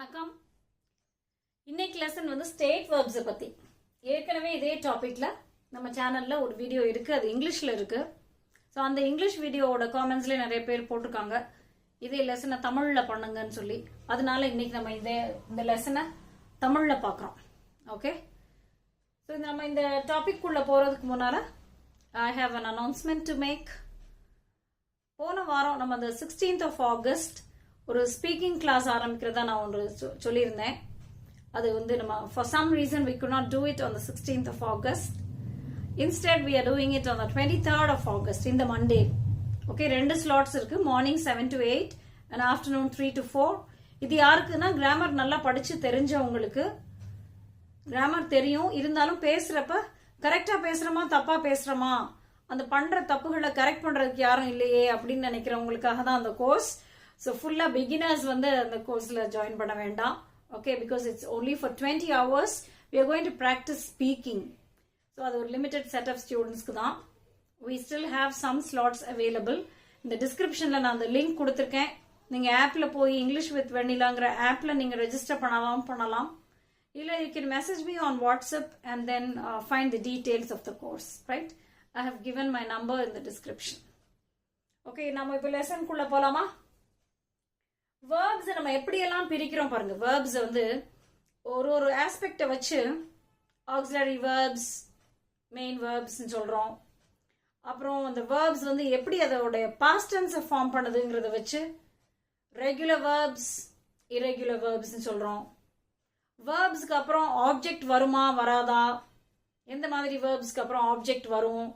வணக்கம். இன்னைக்கு லெசன் வந்து ஸ்டேட் வேர்ப்ஸை பற்றி. ஏற்கனவே இதே டாப்பிக்கில் நம்ம சேனலில் ஒரு வீடியோ இருக்குது, அது இங்கிலீஷில் இருக்குது. ஸோ அந்த இங்கிலீஷ் வீடியோவோட காமெண்ட்ஸ்லேயே நிறைய பேர் போட்டிருக்காங்க இதே லெசனை தமிழில் பண்ணுங்கன்னு சொல்லி. அதனால இன்னைக்கு நம்ம இந்த லெசனை தமிழில் பார்க்குறோம். ஓகே, ஸோ நம்ம இந்த டாபிக் குள்ளே போகிறதுக்கு முன்னால் I have an announcement to make. போன வாரம் நம்ம அந்த 16th of August ஒரு ஸ்பீக்கிங் கிளாஸ் ஆரம்பிக்கிறதா நான் ஒன்று சொல்லியிருந்தேன். அது வந்து நம்ம for some reason we could not do it on the 16th of August. Instead we are doing it on the 23rd of August, இந்த Monday. ஓகே, 2 ஸ்லாட்ஸ் இருக்கு, morning 7 to 8 and afternoon 3 to 4. இது யாருக்குன்னா grammar நல்லா படிச்சு தெரிஞ்சவங்களுக்கு. Grammar தெரியும், இருந்தாலும் பேசுறப்ப கரெக்டா பேசுறோமா தப்பா பேசுறோமா, அந்த பண்ற தப்புகளை கரெக்ட் பண்றதுக்கு யாரும் இல்லையே அப்படின்னு நினைக்கிறவங்களுக்காக தான் அந்த கோர்ஸ். ஸோ ஃபுல்லாக பிகினர்ஸ் வந்து அந்த கோர்ஸில் ஜாயின் பண்ண வேண்டாம். Okay, because it's only for 20 hours we are going to practice speaking. So அது ஒரு லிமிடெட் செட் ஆஃப் ஸ்டூடெண்ட்ஸ்க்கு தான். we still have some slots available. இந்த டிஸ்கிரிப்ஷனில் நான் அந்த லிங்க் கொடுத்துருக்கேன். நீங்கள் ஆப்பில் போய் இங்கிலீஷ் வித் வெண்ணிலாங்கிற ஆப்பில் நீங்கள் ரெஜிஸ்டர் பண்ணலாம். இல்லை you can message me on WhatsApp and then find the details of the course, right? I have given my number in the description. Okay, நம்ம இப்போ லெசனுக்குள்ளே போகலாமா? வேர்ப்ஸ் நம்ம எப்படியெல்லாம் பிரிக்கிறோம் பாருங்க. வேர்ப்ஸ் வந்து ஒரு ஆஸ்பெக்டை வச்சு ஆக்ஸிலரி வேர்ப்ஸ், மெயின் வேர்ப்ஸ்ன்னு சொல்கிறோம். அப்புறம் அந்த வேர்ப்ஸ் வந்து எப்படி அதோடைய பாஸ்ட் டென்ஸை ஃபார்ம் பண்ணுதுங்கிறத வச்சு ரெகுலர் வேர்ப்ஸ், இரெகுலர் வேர்ப்ஸ்ன்னு சொல்கிறோம். வேர்ப்ஸ்க்கு அப்புறம் ஆப்ஜெக்ட் வருமா வராதா, எந்த மாதிரி வேர்ப்ஸ்க்கு அப்புறம் ஆப்ஜெக்ட் வரும்,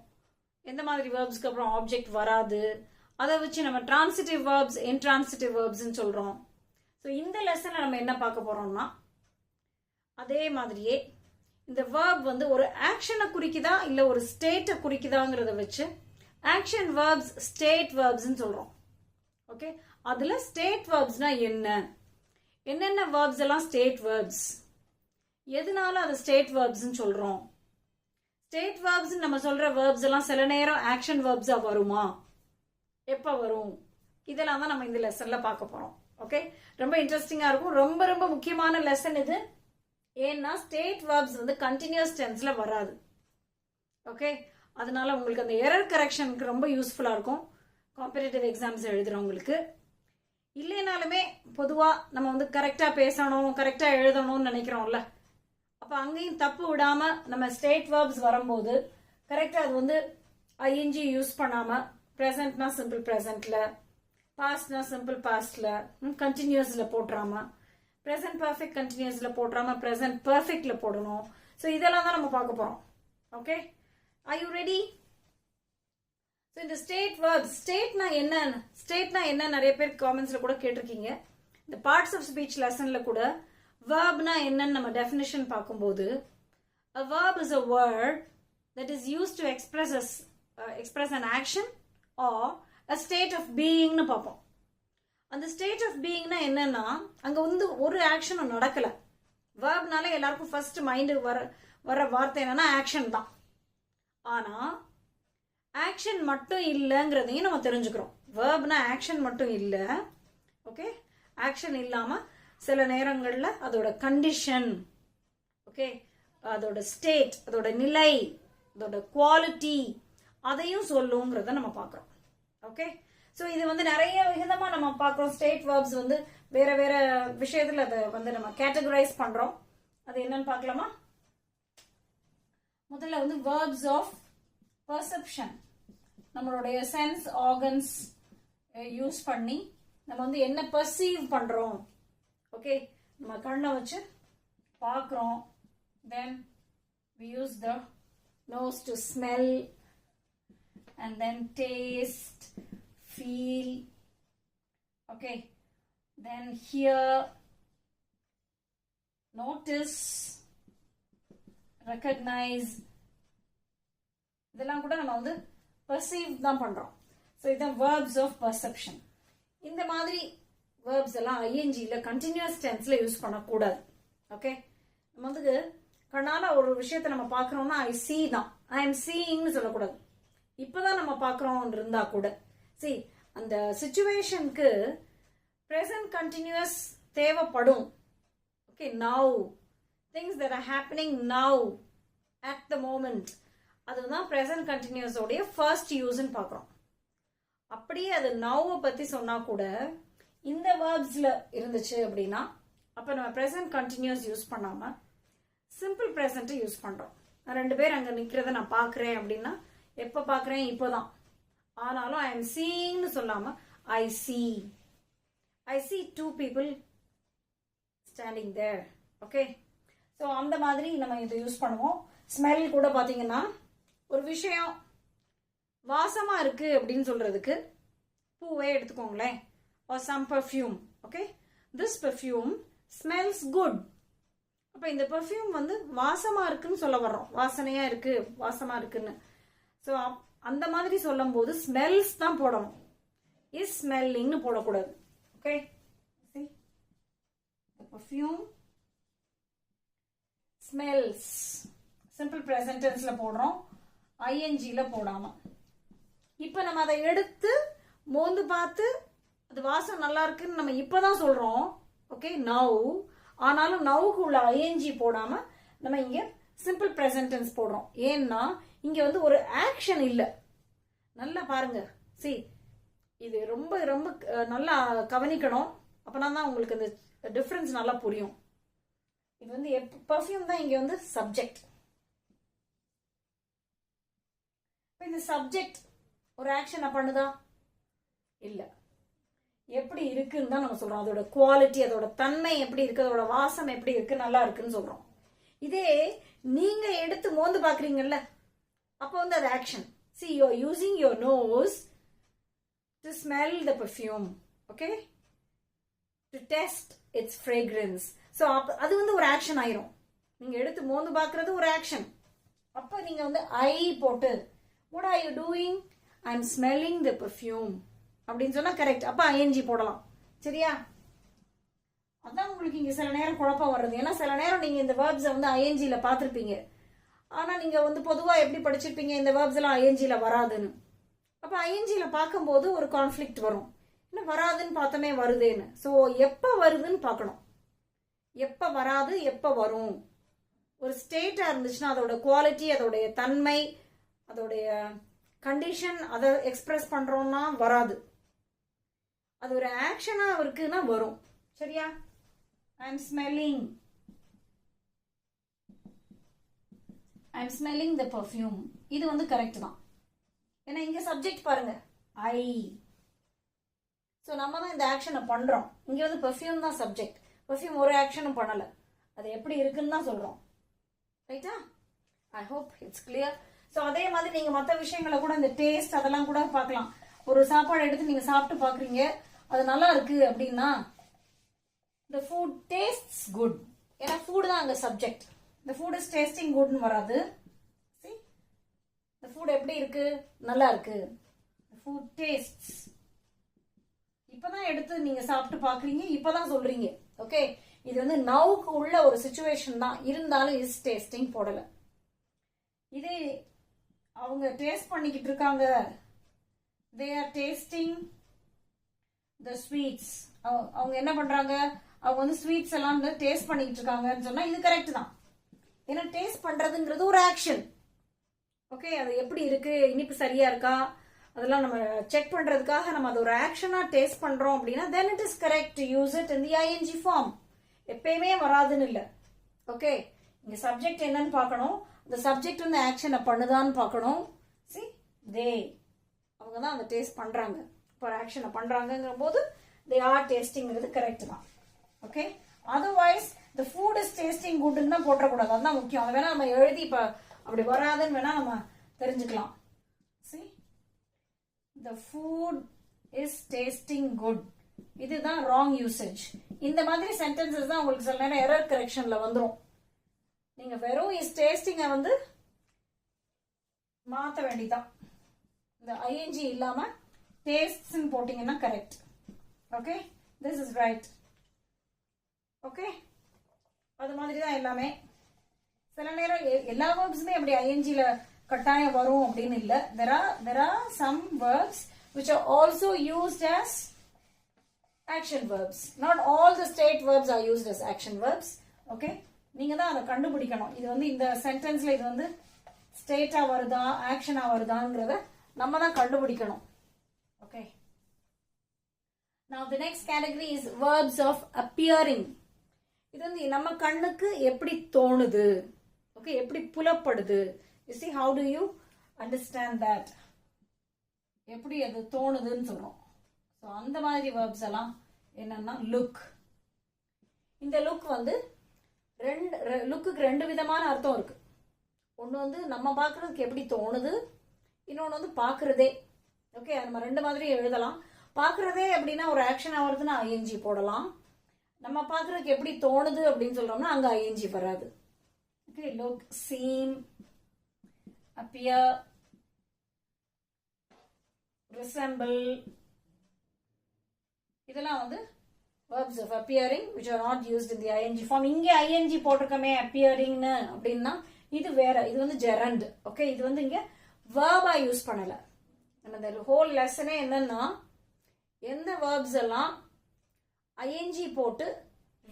எந்த மாதிரி வேர்ப்ஸ்க்கு அப்புறம் ஆப்ஜெக்ட் வராது, அதை வச்சு நம்ம டிரான்சிட்டிவ் வேர்ப்ஸ், இன்ட்ரான்சிட்டிவ் வேர்ப்ஸ்ன்னு சொல்கிறோம். ஸோ இந்த லெசனில் நம்ம என்ன பார்க்க போகிறோம்னா, அதே மாதிரியே இந்த வேர்ப் வந்து ஒரு ஆக்ஷனை குறிக்குதா இல்லை ஒரு ஸ்டேட்டை குறிக்குதாங்கிறத வச்சு ஆக்ஷன் வேர்ப்ஸ், ஸ்டேட் வேர்ப்ஸ்ன்னு சொல்கிறோம். ஓகே, அதில் ஸ்டேட் வேர்ப்ஸ்னா என்னென்ன வேர்ப்ஸ் எல்லாம் ஸ்டேட் வேர்ப்ஸ், எதனால அது ஸ்டேட் வேர்ப்ஸ்ன்னு சொல்கிறோம், ஸ்டேட் வேர்ப்ஸ் நம்ம சொல்கிற வேர்ப்ஸ் எல்லாம் சில நேரம் ஆக்ஷன் வேர்ப்ஸாக வருமா, எப்போ வரும், இதெல்லாம் தான் நம்ம இந்த லெசனில் பார்க்க போகிறோம். ஓகே, ரொம்ப இன்ட்ரெஸ்டிங்காக இருக்கும். ரொம்ப ரொம்ப முக்கியமான லெசன் இது. ஏன்னா ஸ்டேட் வேர்ப்ஸ் வந்து கண்டினியூஸ் டென்ஸில் வராது. ஓகே, அதனால உங்களுக்கு அந்த எரர் கரெக்ஷனுக்கு ரொம்ப யூஸ்ஃபுல்லாக இருக்கும் காம்படிட்டிவ் எக்ஸாம்ஸ் எழுதுகிறவங்களுக்கு. இல்லைனாலுமே பொதுவாக நம்ம வந்து கரெக்டாக பேசணும், கரெக்டாக எழுதணும்னு நினைக்கிறோம்ல, அப்போ அங்கேயும் தப்பு விடாமல் நம்ம ஸ்டேட் வேர்ப்ஸ் வரும்போது கரெக்டாக அது வந்து ஐஎன்ஜி யூஸ் பண்ணாமல் ப்ரெசன்ட்னா சிம்பிள் ப்ரெசன்ட்ல, பாஸ்ட்னா சிம்பிள் பாஸ்ட்ல, கண்டினியூஸ்ல போட்டுறாம, ப்ரெசன்ட் பர்ஃபெக்ட் கண்டினியூஸ்ல போட்டுறாம ப்ரெசன்ட் பர்ஃபெக்ட்ல போடணும். ஸோ இதெல்லாம் தான் நம்ம பார்க்க போறோம். Okay, are you ready? So இந்த ஸ்டேட் வேர்ப்ஸ், ஸ்டேட்னா என்ன நிறைய பேர் காமெண்ட்ஸ்ல கூட கேட்டிருக்கீங்க. இந்த பார்ட்ஸ் ஆஃப் ஸ்பீச் லெசன்ல கூட வேர்ப்னா என்னன்னு நம்ம டெஃபினிஷன் பார்க்கும்போது, a verb is a word that is used to express an action or a state of being னு பார்ப்போம். அந்த ஸ்டேட் ஆஃப் பீயிங்னா என்னன்னா, அங்க வந்து ஒரு ஆக்ஷனும் நடக்கல. வேர்ப்னால எல்லாருக்கும் ஃபர்ஸ்ட் மைண்டு வர வார்த்தை என்னன்னா ஆக்ஷன் தான். ஆனா ஆக்ஷன் மட்டும் இல்லைங்கிறதையும் நம்ம தெரிஞ்சுக்கிறோம். வேர்ப்னா ஆக்ஷன் மட்டும் இல்லை. ஓகே, ஆக்ஷன் இல்லாம சில நேரங்கள்ல அதோட கண்டிஷன், ஓகே, அதோட ஸ்டேட், அதோட நிலை, அதோட குவாலிட்டி, அதையும் சொல்லுங்கிறத நம்ம பார்க்குறோம். ஓகே, ஸோ இது வந்து நிறைய விதமாக நம்ம பார்க்குறோம். ஸ்டேட் வேர்ப்ஸ் வந்து வேற வேற விஷயத்தில் அதை வந்து நம்ம கேட்டகரைஸ் பண்ணுறோம். அது என்னன்னு பார்க்கலாமா? முதல்ல வந்து வேர்ப்ஸ் ஆஃப் பர்செப்ஷன். நம்மளுடைய சென்ஸ் ஆர்கன்ஸ் யூஸ் பண்ணி நம்ம வந்து என்ன பர்சீவ் பண்ணுறோம். ஓகே, நம்ம கண்ணை வச்சு பார்க்குறோம். தென் we use the nose to smell and then taste, feel, okay, then hear, notice, recognize. இதெல்லாம் கூட நம்ம வந்து perceive தான் பண்றோம். ஸோ இதுதான் verbs of perception. இந்த மாதிரி verbs எல்லாம் ஐஎன்ஜியில் கண்டினியூஸ் டென்ஸ்ல யூஸ் பண்ணக்கூடாது. ஓகே, நம்ம வந்து கண்ணால ஒரு விஷயத்தை நம்ம பார்க்குறோம்னா ஐ சி தான், ஐ எம் சீயிங்னு சொல்லக்கூடாது. இப்போதான் நம்ம பார்க்குறோம் இருந்தா கூட சரி, அந்த சிச்சுவேஷனுக்கு ப்ரெசன்ட் கண்டினியூஸ் தேவைப்படும். Okay, now. Things that are happening now. At the moment. அதுதான் present continuous உடைய first use ன்னு பார்க்குறோம். அப்படியே அது நவ்வை பற்றி சொன்னால் கூட இந்த வேர்ப்ஸில் இருந்துச்சு அப்படின்னா அப்போ நம்ம present continuous யூஸ் பண்ணாமல் சிம்பிள் ப்ரெசண்ட்டை யூஸ் பண்ணுறோம். நான் 2 பேர் அங்கே நிற்கிறத நான் பார்க்குறேன் அப்படின்னா எப்போ பார்க்குறேன் இப்போ தான். ஆனாலும் ஐ எம் சீயிங்னு சொல்லாமல் ஐ see 2 people standing there. Okay, so அந்த மாதிரி நம்ம இதை யூஸ் பண்ணுவோம். ஸ்மெல் கூட பார்த்தீங்கன்னா ஒரு விஷயம் வாசமாக இருக்குது அப்படின்னு சொல்கிறதுக்கு பூவே எடுத்துக்கோங்களேன். or some perfume. Okay, this perfume smells good. அப்போ இந்த பெர்ஃப்யூம் வந்து வாசமாக இருக்குன்னு சொல்ல வர்றோம். வாசனையாக இருக்குது, வாசமாக இருக்குன்னு. ஸோ அந்த மாதிரி சொல்லும் போது ஸ்மெல்ஸ் தான் போடணும். இஸ் ஸ்மெல்லிங்னு போடக்கூடாது. Okay, perfume smells simple present டென்ஸ்ல போடுறோம், ஐஎன்ஜில போடாம. இப்போ நம்ம அதை எடுத்து மோந்து பார்த்து அது வாசம் நல்லா இருக்குன்னு நம்ம இப்பதான் சொல்றோம். Okay, now. ஆனாலும் நவுக்கு உள்ள ஐஎன்ஜி போடாம நம்ம இங்க சிம்பிள் ப்ரெசன்ட் டென்ஸ் போடுறோம். ஏன்னா இங்க வந்து ஒரு ஆக்ஷன் இல்லை. நல்லா பாருங்க, see இது ரொம்ப ரொம்ப நல்லா கவனிக்கணும். அப்பனா தான் உங்களுக்கு இந்த டிஃபரன்ஸ் நல்லா புரியும். இது வந்து பெர்ஃப்யூம் தான் இங்க வந்து சப்ஜெக்ட். இந்த சப்ஜெக்ட் ஒரு ஆக்ஷனை பண்ணுதா? இல்ல. எப்படி இருக்குன்னு தான் நம்ம சொல்றோம். அதோட குவாலிட்டி, அதோட தன்மை எப்படி இருக்கு, அதோட வாசம் எப்படி இருக்கு, நல்லா இருக்குன்னு சொல்றோம். இதே நீங்க எடுத்து மோந்து பாக்குறீங்கல்ல, அப்போ வந்து அது action. see you are using your nose to smell the perfume. Okay, to test its fragrance. so அது வந்து ஒரு ஆக்ஷன் ஆயிரும். நீங்க எடுத்து மோந்து பாக்குறது ஒரு ஆக்ஷன். அப்ப நீங்க வந்து ஐ போட்டு what are you doing? I'm smelling the perfume அப்படின்னு சொன்னா கரெக்ட். அப்ப ஐஎன்ஜி போடலாம். சரியா? அதான் உங்களுக்கு இங்க சில நேரம் குழப்பம் வர்றது. ஏன்னா சில நேரம் நீங்க இந்த வேர்ப்ஸை வந்து ஐஎன்ஜில பார்த்துருப்பீங்க. ஆனா நீங்க வந்து பொதுவா எப்படி படிச்சிருப்பீங்க, இந்த வேர்ப்ஸ் எல்லாம் ஐஎன்ஜில வராதுன்னு. அப்ப ஐஎன்ஜில பார்க்கும்போது ஒரு கான்ஃபிளிக்ட் வரும். என்ன வராதுன்னு பார்த்தோமே வருதேன்னு. ஸோ எப்ப வருதுன்னு பார்க்கணும். எப்ப வராது எப்ப வரும். ஒரு ஸ்டேட்டா இருந்துச்சுன்னா அதோட குவாலிட்டி, அதோடைய தன்மை, அதோடைய கண்டிஷன், அதை எக்ஸ்பிரஸ் பண்றோம்னா வராது. அது ஒரு ஆக்ஷனா இருக்குன்னா வரும். சரியா? I'm smelling the perfume. இது வந்து கரெக்ட் தான். ஏன்னா இங்க சப்ஜெக்ட் பாருங்க ஐ. ஸோ நம்ம தான் இந்த ஆக்ஷனை பண்றோம். இங்க வந்து பெர்ஃப்யூம் தான் சப்ஜெக்ட். பெர்ஃப்யூம் ஒரு ஆக்ஷனும் பண்ணல. அது எப்படி இருக்குன்னு தான் சொல்றோம். ரைட்டா? I hope it's clear. So அதே மாதிரி நீங்க மற்ற விஷயங்களை கூட இந்த டேஸ்ட் அதெல்லாம் கூட பார்க்கலாம். ஒரு சாப்பாடு எடுத்து நீங்க சாப்பிட்டு பாக்குறீங்க, அது நல்லா இருக்கு அப்படின்னா the food tastes good. ஏன்னா ஃபுட் தான் அங்க subject. the food is tasting goodனு வராது. see the food எப்படி இருக்கு, நல்லா இருக்கு. the food tastes. இப்பதான் எடுத்து நீங்க சாப்பிட்டு பாக்குறீங்க, இப்பதான் சொல்றீங்க. ஓகே, இது வந்து நவுக்கு உள்ள ஒரு சிச்சுவேஷன் தான். இருந்தாலும் இஸ் டேஸ்டிங் போடல. இதே அவங்க டேஸ்ட் பண்ணிக்கிட்டு இருக்காங்க, they are tasting the sweets. அவங்க என்ன பண்றாங்க, அவங்க வந்து ஸ்வீட்ஸ் எல்லாம் டேஸ்ட் பண்ணிக்கிட்டு இருக்காங்கன்னு சொன்னா இது கரெக்ட் தான். ஏன்னா டேஸ்ட் பண்றதுங்கிறது ஒரு ஆக்ஷன். ஓகே, அது எப்படி இருக்கு, இனிப்பு சரியா இருக்கா, அதெல்லாம் நம்ம செக் பண்றதுக்காக நம்ம அது ஒரு ஆக்ஷனா டேஸ்ட் பண்றோம் அப்படின்னா then it is correct to use it in the ing form. எப்பயுமே வராதுன்னு இல்லை. ஓகே, இங்க சப்ஜெக்ட் என்னன்னு பார்க்கணும். இந்த சப்ஜெக்ட் வந்து ஆக்ஷனை பண்ணுதான்னு பார்க்கணும். see they, அவங்க தான் அந்த டேஸ்ட் பண்றாங்க. இப்போ ஆக்ஷனை பண்றாங்கிற போது they are tastingங்கிறது கரெக்ட் தான். Okay, otherwise the food is tasting goodன்னு தான் போட்டக்கூடாது. அதுதான் முக்கியம். அதை வேணா நம்ம எழுதி இப்போ அப்படி வராதுன்னு வேணா நம்ம தெரிஞ்சுக்கலாம். see the food is tasting good, இதுதான் ராங் யூசேஜ். இந்த மாதிரி சென்டென்சஸ் தான் உங்களுக்கு சில நேரம் எரர் கரெக்ஷன்ல வந்துடும். நீங்க வெறும் இஸ் டேஸ்டிங்கை வந்து மாற்ற வேண்டிதான். இந்த ஐஎன்ஜி இல்லாம டேஸ்ட்ஸ்ன்னு போட்டீங்கன்னா correct. Okay, this is right. Okay, அது மாதிரி தான் எல்லாமே. சில நேரம் எல்லா வேர்ப்ஸுமே அப்படி ஐஎன்ஜில கட்டாயம் வரும் அப்படின்னு இல்லை. there are some verbs which are also used as action verbs. Not all the state verbs are used as action verbs. Okay, நீங்க தான் அதை கண்டுபிடிக்கணும். இது வந்து இந்த சென்டென்ஸ்ல இது வந்து ஸ்டேட்டா வருதா ஆக்ஷனா வருதாங்கிறத நம்ம தான் கண்டுபிடிக்கணும். Okay, now the next category is verbs of appearing. இது வந்து நம்ம கண்ணுக்கு எப்படி தோணுது, ஓகே, எப்படி புலப்படுது. you see how do you understand that, எப்படி அது தோணுதுன்னு சொல்றோம். ஸோ அந்த மாதிரி வேர்ப்ஸ் எல்லாம் என்னன்னா லுக். இந்த லுக் வந்து லுக்குக்கு ரெண்டு விதமான அர்த்தம் இருக்கு. ஒன்று வந்து நம்ம பார்க்கறதுக்கு எப்படி தோணுது, இன்னொன்று வந்து பார்க்கறதே. ஓகே, நம்ம ரெண்டு மாதிரி எழுதலாம். பார்க்கறதே அப்படின்னா ஒரு ஆக்ஷன் ஆகுறதுன்னா ஐஎன்ஜி போடலாம். நம்ம பார்க்கறதுக்கு எப்படி தோணுது அப்படின்னு சொல்றோம்னா அங்கே ஐஎன்ஜி வராது. Okay, look, seem, appear, resemble, இதெல்லாம் வந்து verbs of appearing which are not used in the ing form. இங்கே ing போட்டிருக்கமே appearing அப்படின்னா இது வேற, இது வந்து gerund. ஓகே, இது வந்து இங்க verb யூஸ் பண்ணல. நம்ம இந்த ஹோல் லெசனே என்னன்னா எந்த verbs எல்லாம் ing போட்டு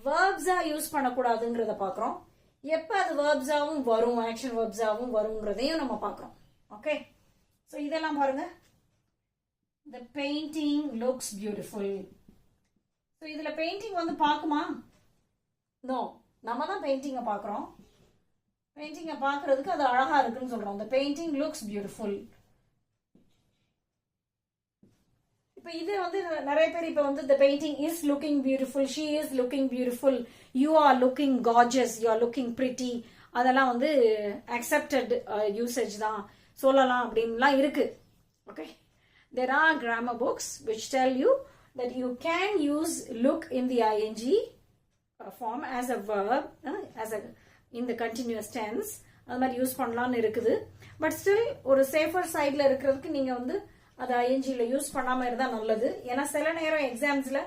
verbs யூஸ் பண்ணக்கூடாதுங்கிறத பார்க்குறோம். எப்போ அது verbs ஆவும் வரும், ஆக்ஷன் verbs ஆவும் வருங்கிறதையும் நம்ம பார்க்குறோம். ஓகே, ஸோ இதெல்லாம் பாருங்க. The painting looks beautiful. So இதில் பெயிண்டிங் வந்து பார்க்குமா? நோ, நம்ம தான் பெயிண்டிங்கை பார்க்குறோம். பெயிண்டிங்கை பார்க்கறதுக்கு அது அழகா இருக்குன்னு சொல்றோம். The painting looks beautiful. இப்போ இது வந்து நிறைய பேர் இப்போ வந்து the painting is looking beautiful, she is looking beautiful, you are looking gorgeous, you are looking pretty, அதெல்லாம் வந்து accepted usage தான் சொல்லலாம் அப்படின்லாம் இருக்கு. Okay, there are grammar books which tell you that you can use look in the ing form as a verb, as a in the continuous tense. அது மாதிரி use பண்ணலாம்னு இருக்குது. பட் ஸ்டில் ஒரு safer சைடில் இருக்கிறதுக்கு நீங்கள் வந்து அதை ஐஎன்ஜியில் யூஸ் பண்ணாமல் இருந்தால் நல்லது. ஏன்னா சில நேரம் எக்ஸாம்ஸில்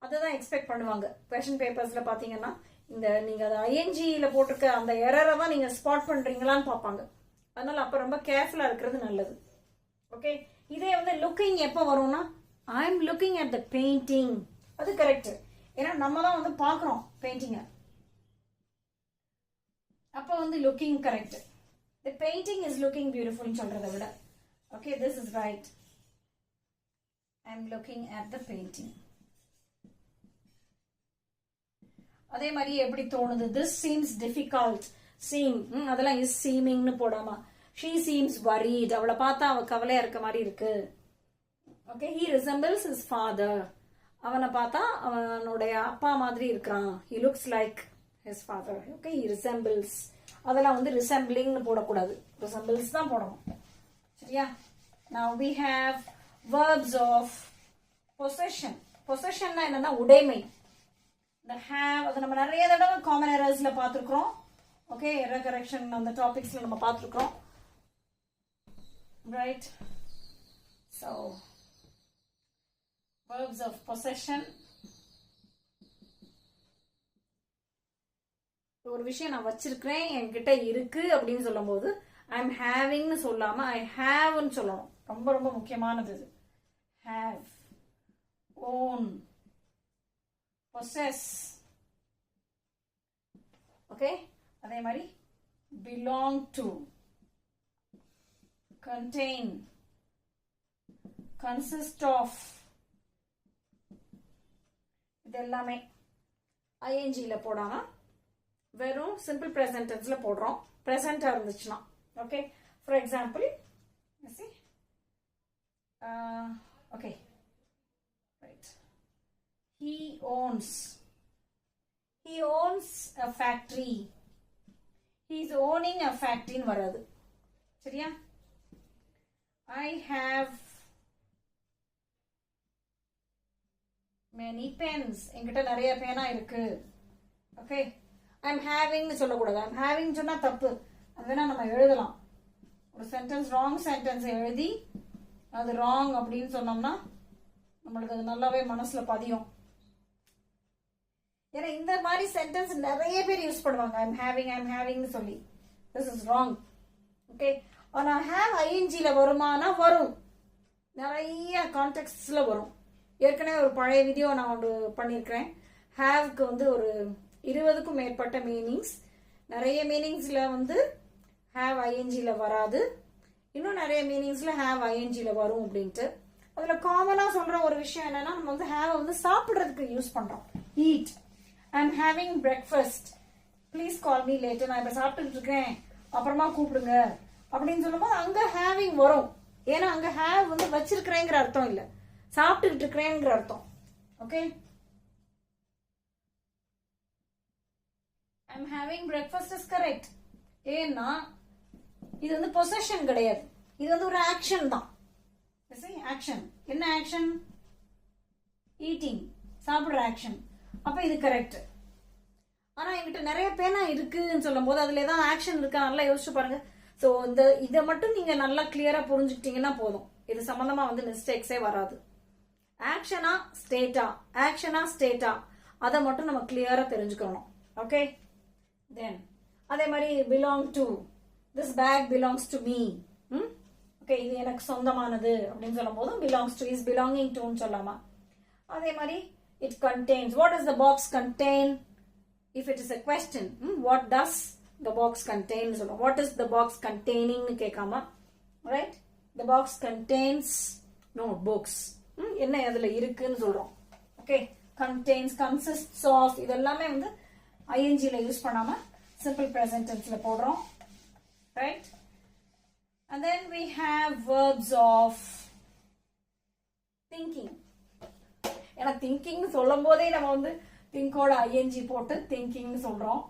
அதை தான் எக்ஸ்பெக்ட் பண்ணுவாங்க. கொஷின் பேப்பர்ஸில் பார்த்தீங்கன்னா இந்த நீங்கள் அதை ஐஎன்ஜியில் போட்டிருக்க அந்த எரரை தான் நீங்கள் ஸ்பாட் பண்ணுறீங்களான்னு பார்ப்பாங்க. அதனால் அப்போ ரொம்ப கேர்ஃபுல்லாக இருக்கிறது நல்லது. ஓகே, இதே வந்து லுக்கிங் எப்போ வரும்னா I am looking at the painting, அது கரெக்ட். ஏன்னா நம்ம தான் வந்து பார்க்குறோம் பெயிண்டிங்கை, அப்போ வந்து looking correct. The painting is looking பியூட்டிஃபுல்னு சொல்றதை விட okay, this is right. I am looking at the painting. அதே மாதிரி எப்படி தோணுது, திஸ் சீம்ஸ் டிஃபிகல்ட், சீம் அதெல்லாம் இஸ் சீமிங்னு போடாம ஷீ சீம்ஸ் worried, அவளை பார்த்தா அவ கவலையா இருக்க மாதிரி இருக்கு. Okay, he resembles his father, அவனை பார்த்தா அவனுடைய அப்பா மாதிரி இருக்கிறான். he looks like his father. Okay, he resembles, அதெல்லாம் வந்து resembling போடக்கூடாது, resembles தான் போடணும். சரியா? now we have verbs of possession. possessionனா என்னன்னா உடைமை. the have அது நம்ம நிறைய தடவை காமன் எரர்ஸ்ல பார்த்துருக்கிறோம். ஓகே, எரர் கரெக்ஷன் அந்த டாபிக்ஸ்ல நம்ம பார்த்துருக்கிறோம். Right, so verbs of possession. ஒரு விஷயம் நான் வச்சிருக்கிறேன், என்கிட்ட இருக்கு அப்படின்னு சொல்லும் போது ஐ எம் ஹேவிங்னு சொல்லாம ஐ ஹேவ்னு சொல்லணும். ரொம்ப ரொம்ப முக்கியமானது இது. Have, own, possess. ஓகே, அதே மாதிரி belong to, contain, consist of, இது எல்லாமே ஐஎன்ஜியில் போடாம வெறும் சிம்பிள் ப்ரெசன்ட் டென்ஸ்ல போடுறோம். ப்ரெசண்டா இருந்துச்சுன்னா okay. For example okay, right, he owns a factory, he is owning a factory ன்னு வராது. சரியா? I have many pens, என்கிட்ட நிறைய பேனா இருக்கு. ஓகே, I'm having சொல்லக்கூடாது. I'm having சொன்னா தப்பு. அதுனா நம்ம எழுதலாம். ஒரு சென்டென்ஸ் ராங் சென்டென்ஸ் எழுதி அது ராங் அப்படின்னு சொன்னோம்னா நம்மளுக்கு அது நல்லாவே மனசுல பதியும். ஏன்னா இந்த மாதிரி சென்டென்ஸ் நிறைய பேர் யூஸ் பண்ணுவாங்க. I'm having சொல்லி. This is wrong. ஓகே, ஆனா have ஐஎன்ஜில வருமானா வரும். நிறைய கான்டெக்ட்ஸ்ல வரும். ஏற்கனவே ஒரு பழைய வீடியோ நான் ஒன்று பண்ணியிருக்கிறேன். ஹேவ்க்கு வந்து ஒரு 20க்கும் மேற்பட்ட மீனிங்ஸ். நிறைய மீனிங்ஸ்ல வந்து ஹேவ் ஐஎன்ஜில வராது, இன்னும் நிறைய மீனிங்ஸ்ல ஹேவ் ஐஎன்ஜில வரும் அப்படின்ட்டு. அதுல காமனா சொல்ற ஒரு விஷயம் என்னன்னா, நம்ம வந்து ஹேவ் வந்து சாப்பிடுறதுக்கு யூஸ் பண்றோம். Eat, I am having breakfast, please call me later, நான் இப்ப சாப்பிட்டுட்டு இருக்கேன் அப்புறமா கூப்பிடுங்க அப்படின்னு சொல்லும்போது அங்க ஹேவிங் வரும். ஏன்னா அங்க ஹேவ் வந்து வச்சிருக்கிறேங்கிற அர்த்தம் இல்ல, சாப்பிட்டுக்கிட்டு இருக்கிறேங்கிற அர்த்தம். Okay, I'm having breakfast is correct. ஏன்னா இது வந்து பொசஷன் கிடையாது, இது வந்து ஒரு ஆக்ஷன் தான். ஆக்ஷன் என்ன ஆக்ஷன்? ஈட்டிங், சாப்பிடுற ஆக்ஷன். அப்ப இது கரெக்ட். ஆனா என்கிட்ட நிறைய பேனா இருக்குன்னு சொல்லும் போது அதுல ஏதாவது ஆக்ஷன் இருக்கா நல்லா யோசிச்சு பாருங்க. ஸோ இதை மட்டும் நீங்க நல்லா கிளியரா புரிஞ்சுக்கிட்டீங்கன்னா போதும், இது சம்பந்தமா வந்து மிஸ்டேக்ஸே வராது. ஆக்ஷனா ஸ்டேட்டா, ஆக்ஷனா ஸ்டேட்டா, அதை மட்டும் நம்ம கிளியரா தெரிஞ்சுக்கணும். ஓகே, தென் அதே மாதிரி belong to, this bag belongs to me. Okay, இது எனக்கு சொந்தமானது அப்படின்னு சொல்லும் போதும் பிலாங்ஸ் டு, இஸ் பிலாங்கிங் டுன்னு சொல்லாமா. அதே மாதிரி it contains, what is the box contain? If it is a question, what does the box contain சொல்லுவோம். what is the box containing னு கேட்காம, right? the box contains notebooks, என்ன அதுல இருக்குன்னு சொல்றோம். ஓகே, contains, consists of, இதெல்லாமே வந்து ஐஎன்ஜில use பண்ணாம simple present tenseல போடுறோம். right? and then we have verbs of thinking. ஏன்னா thinking சொல்லும் போதே நம்ம வந்து திங்கோட ஐஎன்ஜி போட்டு திங்கிங்னு சொல்றோம்.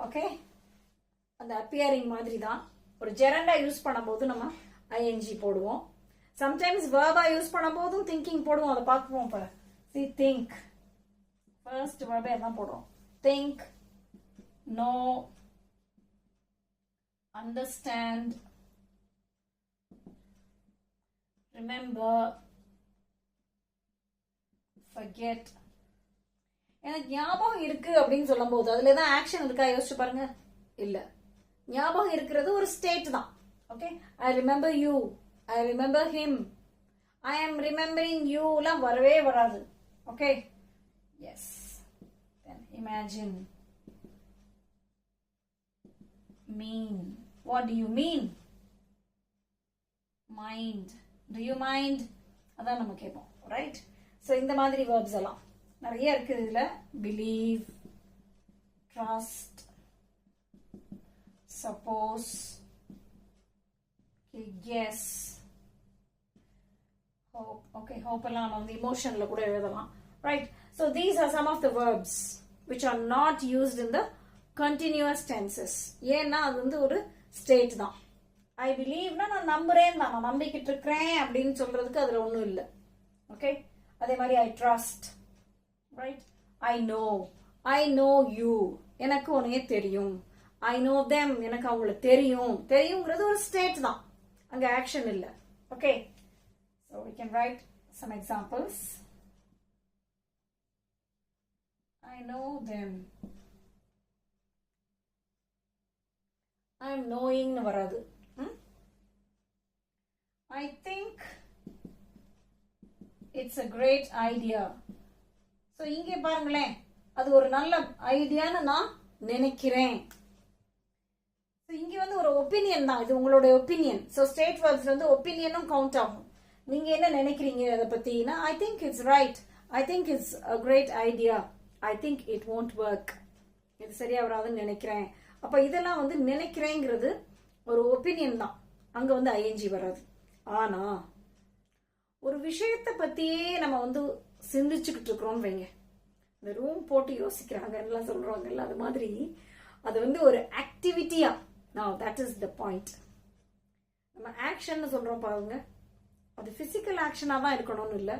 ஓகே, அந்த அப்பியரிங் மாதிரி தான். ஒரு ஜெரண்டா யூஸ் பண்ணும்போது நம்ம ஐஎன்ஜி போடுவோம். சம்டைம்ஸ் வேர்பா யூஸ் பண்ணும்போதும் திங்கிங் போடுவோம், அதை பார்ப்போம். இப்போ சி திங்க், ஃபர்ஸ்ட் வேர்பே தான் போடுறோம். Think, know, understand, remember, forget. எனக்கு ஞாபகம் இருக்கு அப்படின்னு சொல்லும் போது அதுல ஏதாவது ஆக்ஷன் இருக்கா யோசிச்சு பாருங்க. இல்ல, ஞாபகம் இருக்கிறது ஒரு ஸ்டேட் தான். Okay, I remember you, I remember him, I am remembering you எல்லாம் வரவே வராது. Okay, yes. Then imagine, mean, what do you mean? Mind, do you mind? அதான் நம்ம கேட்போம். ரைட்? ஸோ இந்த மாதிரி வேர்ப்ஸ் எல்லாம் நிறைய இருக்குது இதுல. Believe, trust, suppose, guess, hope. Okay, hope எல்லாம் நம்ம வந்து இமோஷன்ல கூட எழுதலாம். Right? So these are some of the verbs which are not used in the continuous tenses. ஏன்னா அது வந்து ஒரு ஸ்டேட் தான். ஐ பிலீவ்னா நான் நம்புறேன் தான், நான் நம்பிக்கிட்டு இருக்கிறேன் அப்படின்னு சொல்றதுக்கு அதுல ஒன்றும் இல்லை. ஓகே, அதே மாதிரி I trust, right? I know you, எனக்கு உன்னையே தெரியும். ஐ நோ தெம், எனக்கு அவங்கள தெரியும். தெரியுங்கிறது ஒரு ஸ்டேட் தான், அங்க ஆக்ஷன் இல்லை. Okay, so we can write some examples. I know them, I am knowing னு வராது. I think it's a great idea. So இங்கே பாருங்களேன், அது ஒரு நல்ல ஐடியான்னு நான் நினைக்கிறேன். இங்க வந்து ஒரு ஒப்பீனியன் தான், இது உங்களோட ஒப்பீனியன். ஸோ ஸ்டேட் வேர்ப்ஸ் வந்து ஒப்பீனியனும் கவுண்ட் ஆகும். நீங்க என்ன நினைக்கிறீங்க அதை பத்தினா, I think it's right, I think it's a great idea, I think it won't work, இது சரியா வராதுன்னு நினைக்கிறேன். அப்ப இதெல்லாம் வந்து நினைக்கிறேங்கிறது ஒரு ஒப்பீனியன் தான், அங்க வந்து ஐஎன்ஜி வராது. ஆனா ஒரு விஷயத்தை பத்தியே நம்ம வந்து சிந்திச்சுக்கிட்டு இருக்கிறோம் வைங்க, இந்த ரூம் போட்டு யோசிக்கிறாங்க எல்லாம் சொல்றாங்கல்ல, அது மாதிரி அது வந்து ஒரு ஆக்டிவிட்டியா. Now that is the point. நம்ம ஆக்ஷன் சொல்றோம் பாருங்க, அது பிசிக்கல் ஆக்ஷனா தான் இருக்கணும்னு இல்லை,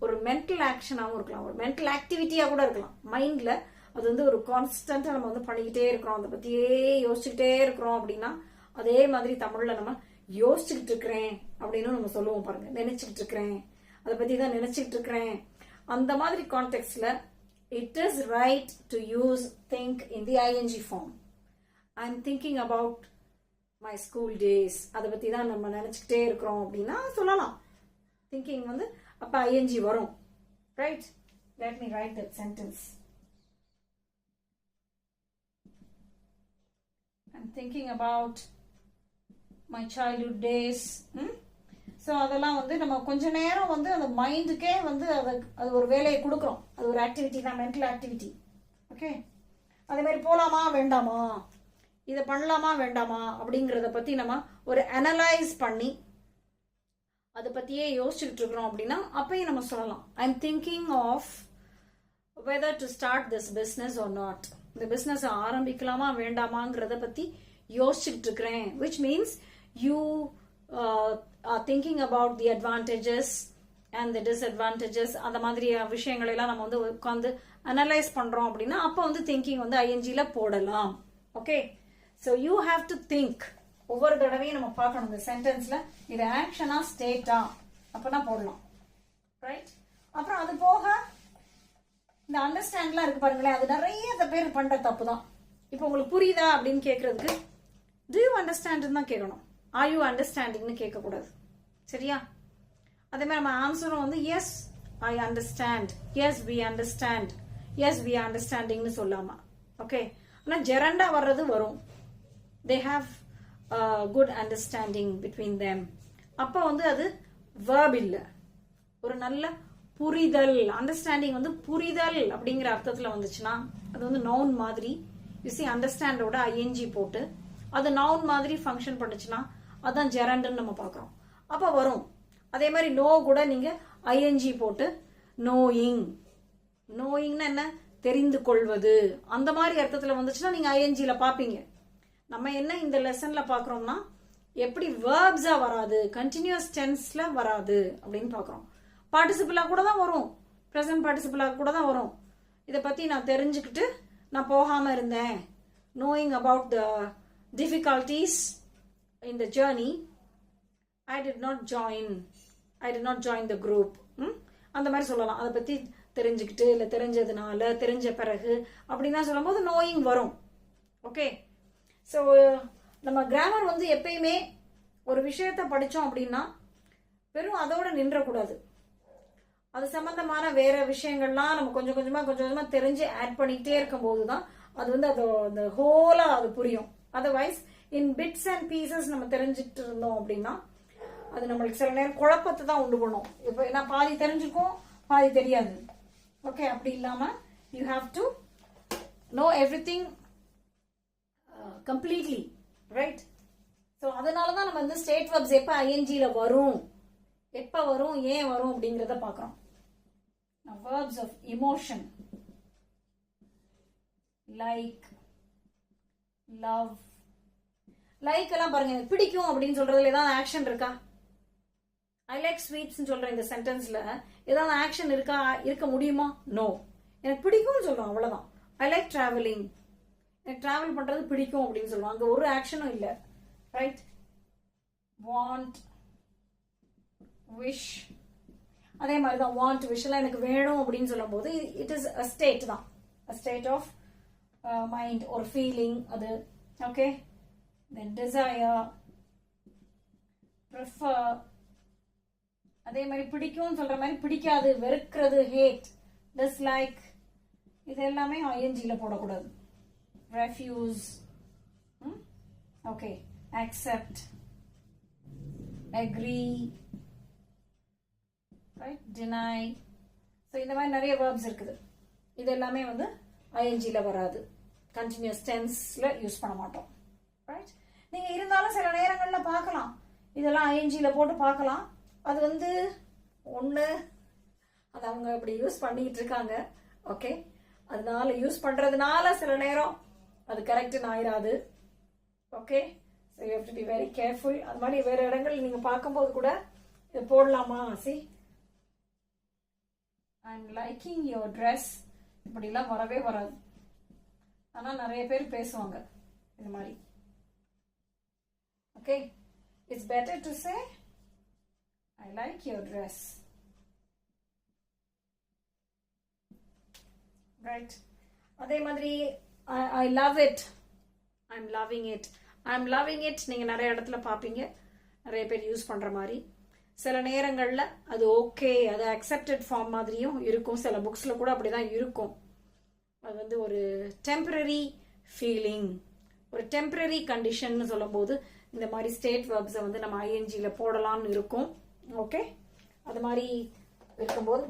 ஒரு மென்டல் ஆக்ஷனாகவும் இருக்கலாம், ஒரு மென்டல் ஆக்டிவிட்டியா கூட இருக்கலாம். மைண்ட்ல அது வந்து ஒரு கான்ஸ்டன்டா நம்ம வந்து பண்ணிக்கிட்டே இருக்கிறோம், அதை பத்தியே யோசிச்சுக்கிட்டே இருக்கிறோம் அப்படின்னா, அதே மாதிரி தமிழ்ல நம்ம யோசிச்சுக்கிட்டு இருக்கிறேன் அப்படின்னு நம்ம சொல்லுவோம் பாருங்க. நினைச்சுக்கிட்டு இருக்கிறேன், அதை பத்தி தான் நினைச்சுக்கிட்டு இருக்கிறேன். அந்த மாதிரி கான்டெக்ட்ல it is right to use think in the ing form. I'm thinking about my school days, அதை பத்தி தான் நம்ம நினைச்சுக்கிட்டே இருக்கிறோம் அப்படின்னா சொல்லலாம். திங்கிங் வந்து அப்ப ing வரும். Right? Let me write that sentence. I'm thinking about my childhood days. So அதெல்லாம் வந்து நம்ம கொஞ்ச நேரம் வந்து அந்த மைண்டுக்கே வந்து அது ஒரு வேலையை கொடுக்குறோம். அது ஒரு ஆக்டிவிட்டி தான், மென்டல் ஆக்டிவிட்டி. ஓகே, அதே மாதிரி போகலாமா வேண்டாமா, இதை பண்ணலாமா வேண்டாமா அப்படிங்கிறத பற்றி நம்ம ஒரு அனலைஸ் பண்ணி அதை பற்றியே யோசிச்சுக்கிட்டு இருக்கிறோம் அப்படின்னா அப்பயும் நம்ம சொல்லலாம், I am thinking of whether to start this business or not. இந்த பிஸ்னஸை ஆரம்பிக்கலாமா வேண்டாமாங்கிறத பற்றி யோசிச்சுக்கிட்டு இருக்கிறேன். Which means you are thinking about the advantages and the disadvantages. அந்த மாதிரி விஷயங்கள் எல்லாம் நம்ம வந்து உட்காந்து அனலைஸ் பண்றோம் அப்படின்னா அப்போ வந்து திங்கிங் வந்து ஐஎன்ஜில போடலாம். Okay, so you have to think. ஒவ்வொரு தடவையும் நம்ம பார்க்கணும் இந்த சென்டென்ஸ்ல இது ஆக்ஷனா ஸ்டேட்டா அப்பதான் போடலாம். ரைட், அப்புறம் அது போக இந்த அண்டர்ஸ்டாண்ட்லாம் இருக்கு பாருங்களேன், அது நிறைய பேர் பண்ற தப்பு தான். இப்போ உங்களுக்கு புரியுதா அப்படின்னு கேட்கறதுக்கு do you understand தான் கேட்கணும். are you understanding கேட்கக்கூடாது. சரியா? அதே மாதிரி நம்ம ஆன்சரும் வந்து yes I understand, yes we understand, yes we அண்டர்ஸ்டாண்டிங்னு சொல்லாமா. ஓகே, ஆனால் ஜெரண்டா வர்றது வரும். They have good understanding between them. அப்போ வந்து அது வேர்ப் இல்லை, ஒரு நல்ல புரிதல். அண்டர்ஸ்டாண்டிங் வந்து புரிதல் அப்படிங்கிற அர்த்தத்தில் வந்துச்சுன்னா அது வந்து நவுன் மாதிரி. யூசி அண்டர்ஸ்டாண்டோட ஐஎன்ஜி போட்டு அது நவுன் மாதிரி ஃபங்க்ஷன் பண்ணுச்சுன்னா அதான் ஜெரண்டுன்னு நம்ம பார்க்குறோம். அப்போ வரும். அதே மாதிரி நோ கூட நீங்கள் ஐஎன்ஜி போட்டு நோயிங், நோயிங்னா என்ன, தெரிந்து கொள்வது, அந்த மாதிரி அர்த்தத்தில் வந்துச்சுன்னா நீங்கள் ஐஎன்ஜியில் பார்ப்பீங்க. நம்ம என்ன இந்த லெசனில் பார்க்குறோம்னா எப்படி வேர்ப்ஸாக வராது, கண்டினியூஸ் டென்ஸில் வராது அப்படின்னு பார்க்குறோம். பார்ட்டிசிபிளாக கூட தான் வரும், ப்ரெசன்ட் பார்ட்டிசிபிளாக கூட தான் வரும். இதை பற்றி நான் தெரிஞ்சுக்கிட்டு நான் போகாமல் இருந்தேன், knowing about the difficulties in the journey, I did not join the group. அந்த மாதிரி சொல்லலாம். அதை பற்றி தெரிஞ்சுக்கிட்டு இல்லை தெரிஞ்சதுனால, தெரிஞ்ச பிறகு அப்படின்னா சொல்லும்போது நோயிங் வரும். ஓகே, ஸோ நம்ம கிராமர் வந்து எப்பயுமே ஒரு விஷயத்த படித்தோம் அப்படின்னா வெறும் அதோட நின்றக்கூடாது. அது சம்பந்தமான வேற விஷயங்கள்லாம் நம்ம கொஞ்சம் கொஞ்சமாக தெரிஞ்சு ஆட் பண்ணிக்கிட்டே இருக்கும்போது தான் அது வந்து அந்த ஹோலா அது புரியும். Otherwise in bits and pieces நம்ம தெரிஞ்சுட்டு இருந்தோம் அப்படின்னா அது நம்மளுக்கு சில நேரம் குழப்பத்தை தான் உண்டு பண்ணும். இப்போ நான் பாதி தெரிஞ்சுக்கும் பாதி தெரியாது. ஓகே, அப்படி இல்லாமல் you have to know everything completely. Right, so அதனால தான் நம்ம வந்து ஸ்டேட் வெர்ப்ஸ் எப்போ ஐஎன்ஜியில் வரும், எப்போ வரும், ஏன் வரும் அப்படிங்கிறத பார்க்குறோம். verbs of emotion like love. Like எல்லாம் பாருங்க, பிடிக்கும் அப்படின்னு சொல்றதுல ஏதாவது ஆக்ஷன் இருக்கா? ஐ லைக் ஸ்வீட்ஸ் சொல்ற இந்த சென்டென்ஸ்ல ஏதாவது ஆக்ஷன் இருக்கா, இருக்க முடியுமா? நோ. எனக்கு பிடிக்கும்னு சொல்றோம், அவ்வளவுதான். ஐ லைக் டிராவலிங், எனக்கு டிராவல் பண்றது பிடிக்கும் அப்படின்னு சொல்லுவோம், அங்க ஒரு ஆக்ஷனும் இல்லை. ரைட், வாண்ட், விஷ், அதே மாதிரி தான் வாண்ட், விஷ் எல்லாம் எனக்கு வேணும் அப்படின்னு சொல்லும் போது இட் இஸ் அ ஸ்டேட் தான், அ ஸ்டேட் ஆஃப் மைண்ட் ஒரு ஃபீலிங் அது. ஓகே, then desire, prefer, அதே மாதிரி பிடிக்கும்னு சொல்ற மாதிரி பிடிக்காது, வெறுக்கிறது, hate, dislike, இது எல்லாமே ஐஎன்ஜியில் போடக்கூடாது. refuse, okay, accept, agree, right, deny. So இந்த மாதிரி நிறைய verbs இருக்குது. இது எல்லாமே வந்து ஐஎன்ஜியில் வராது, கண்டினியூஸ் டென்ஸ்ல யூஸ் பண்ண மாட்டோம். ரைட், நீங்க இருந்தாலும் சில நேரங்கள்ல பார்க்கலாம், இதெல்லாம் ஐஎன்ஜியில் போட்டு பார்க்கலாம். அது வந்து ஒன்று அது அவங்க அப்படி யூஸ் பண்ணிட்டு இருக்காங்க. ஓகே, அதனால யூஸ் பண்றதுனால சில நேரம் அது கரெக்ட்னு ஆயிராது. Okay, so you have to be very careful. அது மாதிரி வேற இடங்கள் நீங்க பார்க்கும்போது கூட இது போடலாமா, see I am liking your dress, இப்படிலாம் வரவே வராது. ஆனால் நிறைய பேர் பேசுவாங்க இது மாதிரி. Okay, it's better to say I like your dress. Right, அதே மாதிரி I love it, I'm loving it, I'm loving it நீங்க நிறைய இடத்துல பாப்பீங்க, நிறைய பேர் யூஸ் பண்ற மாதிரி. சில நேரங்கள்ல அது ஓகே, அது அக்செப்டட் ஃபார்ம் மாதிரியும் இருக்கும், சில புக்ஸ்ல கூட அப்படிதான் இருக்கும். அது வந்து ஒரு டெம்பரரி ஃபீலிங், ஒரு டெம்பரரி கண்டிஷன் சொல்லும்போது இந்த மாதிரி ஸ்டேட் வேர்ப்ஸை வந்து நம்ம ஐஎன்ஜில போடலாம்னு இருக்கும். ஓகே, அது மாதிரி இருக்கும்போது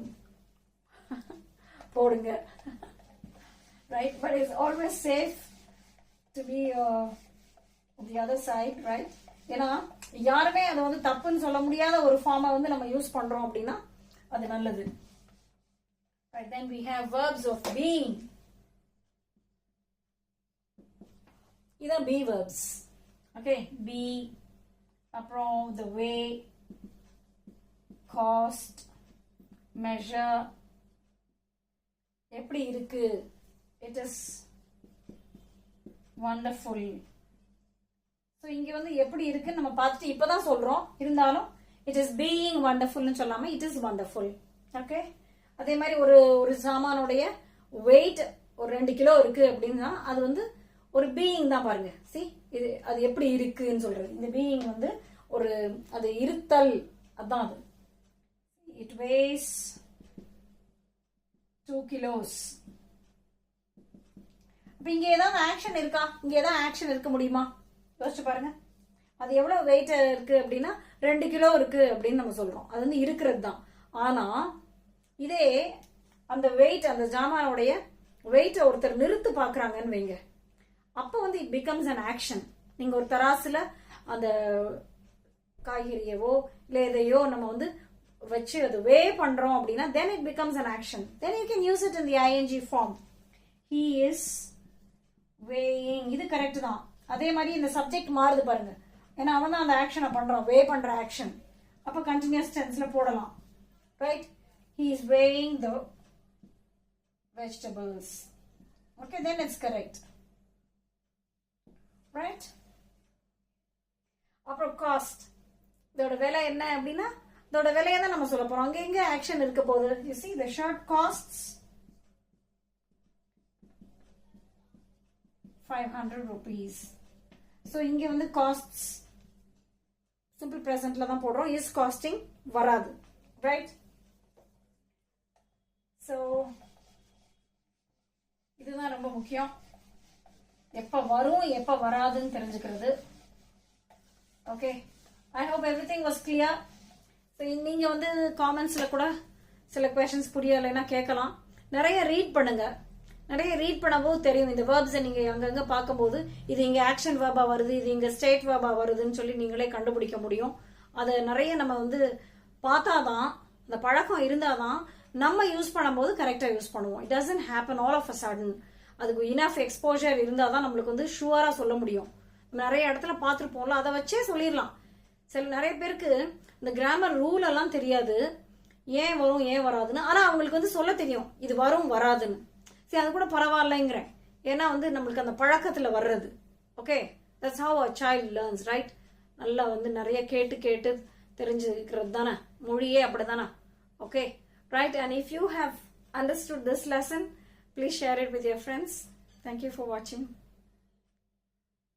போடுங்க. Right, but it's always safe to be the other side, right? ஏன்னா யாருமே அதை வந்து தப்புன்னு சொல்ல முடியாத ஒரு ஃபார்மை வந்து நம்ம யூஸ் பண்றோம் அப்படின்னா அது நல்லது. Right, then we have verbs of being. These are be verbs. Okay, be, அப்புறம் the way, cost, measure, எப்படி இருக்கு, it is wonderful. ஸோ இங்கே வந்து எப்படி இருக்குன்னு நம்ம பார்த்துட்டு இப்போ தான் சொல்கிறோம். இருந்தாலும் இட் இஸ் பீயிங் வண்டர்ஃபுல்னு சொல்லாமல் இட் இஸ் வண்டர்ஃபுல். ஓகே, அதே மாதிரி ஒரு சாமானுடைய வெயிட் ஒரு 2 கிலோ இருக்கு அப்படின்னா அது வந்து ஒரு பீயிங் தான். பாருங்க, சி இது அது எப்படி இருக்குன்னு சொல்றது. இந்த பீயிங் வந்து ஒரு அது இருத்தல், அதான் அது. It weighs 2 kilos. இப்போ இங்கே ஏதாவது ஆக்ஷன் இருக்கா? இங்கே ஏதாவது ஆக்ஷன் இருக்க முடியுமா? யோசிச்சு பாருங்க. அது எவ்வளவு வெயிட் இருக்கு அப்படின்னா 2 கிலோ இருக்கு அப்படின்னு நம்ம சொல்றோம். அது வந்து இருக்கிறது தான். ஆனா இதே அந்த வெயிட், அந்த ஜாமானுடைய வெயிட்டை ஒருத்தர் நிறுத்து பாக்குறாங்கன்னு வைங்க, அப்போ வந்து இட் பிகம்ஸ் அன் ஆக்ஷன். நீங்க ஒரு தராசுல அந்த காய்கறியவோ இல்லை எதையோ நம்ம வந்து வச்சு அது வே பண்றோம் அப்படின்னா then it becomes an action. Then you can use it in the ing form. He is weighing. இது கரெக்ட் தான். அதே மாதிரி இந்த சப்ஜெக்ட் மாறுது பாருங்க. ஏன்னா அவன் தான் அந்த ஆக்ஷனை பண்றான், வே பண்ற ஆக்ஷன். அப்ப கண்டினியூஸ் டென்ஸ்ல போடலாம். Right, he is weighing the vegetables. Okay, then it's correct. Right? அப்புறம் காஸ்ட், இதோட விலை என்ன அப்படின்னா இதோட விலையை தான் நம்ம சொல்ல போறோம். அங்க எங்க ஆக்ஷன் இருக்க போகுது? You see, the shirt costs 500 rupees. So இங்க வந்து காஸ்ட்ஸ் சிம்பிள் ப்ரெசன்ட்ல தான் போடுறோம். இஸ் காஸ்டிங் வராது. ரைட், ஸோ இதுதான் ரொம்ப முக்கியம். எப்ப வரும் எப்ப வராதுன்னு தெரிஞ்சுக்கிறது. Okay, I hope everything was clear. So நீங்க வந்து காமெண்ட்ஸ்ல கூட சில கொஸ்டின்ஸ் புரியலைன்னா கேட்கலாம். நிறைய ரீட் பண்ணுங்க. நிறைய ரீட் பண்ணவும் தெரியும். இந்த வேர்ப்ஸை நீங்க அங்கங்க பார்க்கும்போது இது இங்க ஆக்ஷன் வேர்பா வருது, இது இங்க ஸ்டேட் வேர்பா வருதுன்னு சொல்லி நீங்களே கண்டுபிடிக்க முடியும். அதை நிறைய நம்ம வந்து பார்த்தாதான், அந்த பழக்கம் இருந்தாதான் நம்ம யூஸ் பண்ணும்போது கரெக்டா யூஸ் பண்ணுவோம். It doesn't happen all of a sudden. அதுக்கு இனஃப் எக்ஸ்போஜர் இருந்தாதான் நம்மளுக்கு வந்து ஷுவரா சொல்ல முடியும். நிறைய இடத்துல பார்த்துருப்போம்ல, அதை வச்சே சொல்லிடலாம். நிறைய பேருக்கு இந்த கிராமர் ரூல் எல்லாம் தெரியாது, ஏன் வரும் ஏன் வராதுன்னு. ஆனா அவங்களுக்கு வந்து சொல்ல தெரியும் இது வரும் வராதுன்னு. சரி, அது கூட பரவாயில்லைங்கிறேன். ஏன்னா வந்து நம்மளுக்கு அந்த பழக்கத்துல வர்றது. Okay, that's how a child learns, right? நல்லா வந்து நிறைய கேட்டு கேட்டு தெரிஞ்சுக்கிறது தானே, மொழியே அப்படிதானே. Okay, right? And if you have understood this lesson, please share it with your friends. Thank you for watching.